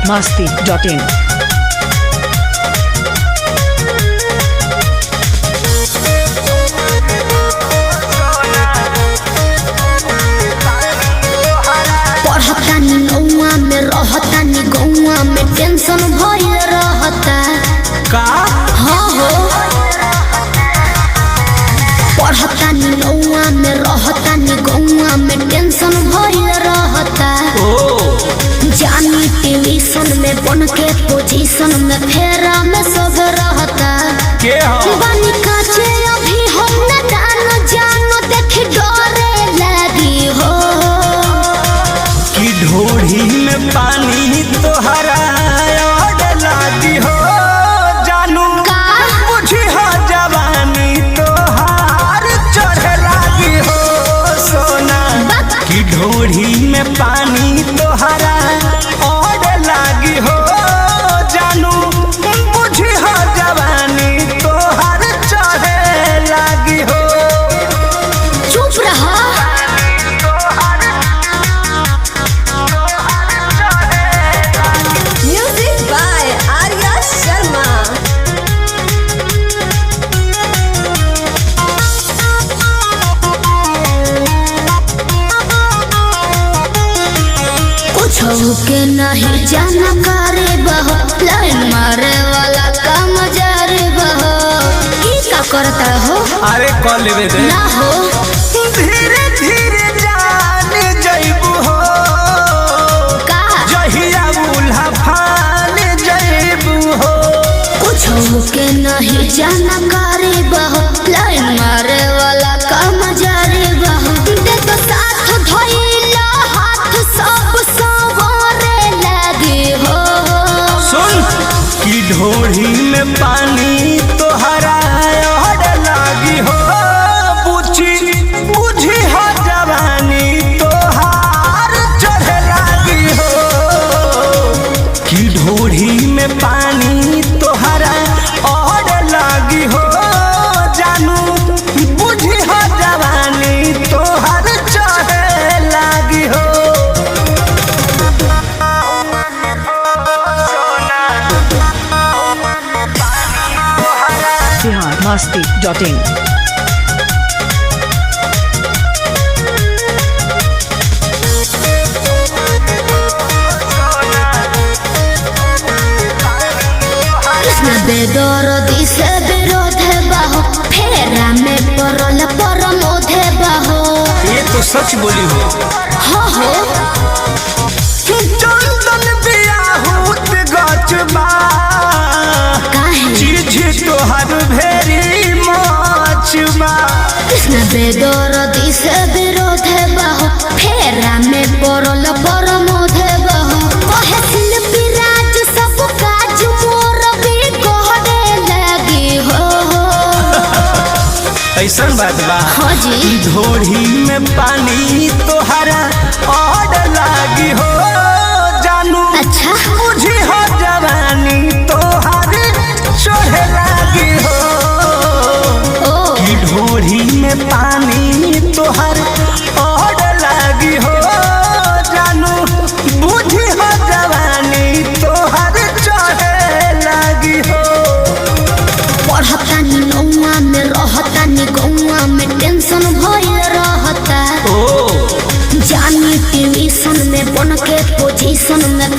biharmasti.in पढ़तानी नौआ में रहतानी गौआ में टेंशन भइल रहता का हाँ हो पढ़तानी नौआ में रहतानी गौआ में टेंशन भइल रहता जानी ट्यूशन में बन के पोजीशन में फेरा में सब रहता के हो बानी काचे अभी हम न जानो देख डरे लगी हो कि ढोढ़ी में पानी तोहरा ओढ़ लागी हो जानू का बुझी हो जवानी तोहार चढ़ लागी हो सोना कि ढोढ़ी में पानी तोहरा ओढ़ लागी हो जानू बुझी हो जवानी तोहार चढ़ लागी हो चुप रहा Music by Arya Sharma. कुछ के नहीं जाना करे बहो लाइन मारे वाला काम जारे बहो की का करता हो अरे कॉल लेवे दे ना हो धीरे धीरे जान जइबू हो का जहिया उल्हा फान जइबू हो कुछ के नहीं जाना करे बहो लाइन मारे वाला काम जारे बहो दे तो साथ धइला हाथ सब सवारे लगे हो सुन कि ढोढ़ी में पानी तोहरा ओढ़ लागी हो बुझी हो जवानी तोहार चढ़ लागी हो कि ढोढ़ी में पानी तोहरा ओढ़ लागी हो जानू बुझी हो जवानी तोहार चढ़ लागी हो biharmasti.in कृष्ण बेदर्दी से विरोध बाहो फेरा में परल परमोध बाहो ये तो सच बोली हो हाँ हो चंदन बियाहूत गचबा काहे चीज तोहर भेरी मचबा कृष्ण बेदर्दी से विरोध बाहो फेरा में परल परमोध बाहो कहे शिल्पी राज सब काज मोर भी कहने लगी हो ऐसन बात बा हाँ जी ढोढ़ी में पानी तोहरा ओढ़ लागी हो जानू अच्छा बुझी हो जवानी तोहार चढ़ लागी हो ओ कि ढोढ़ी में पानी तोहर ओढ़ लागी हो जानू बुझी हो जवानी तोहर चढ़ लागी हो पढ़तानी नौआ में रहतानी गौआ में टेंशन भइल रहता जानी ट्यूशन में बन के पोजीशन में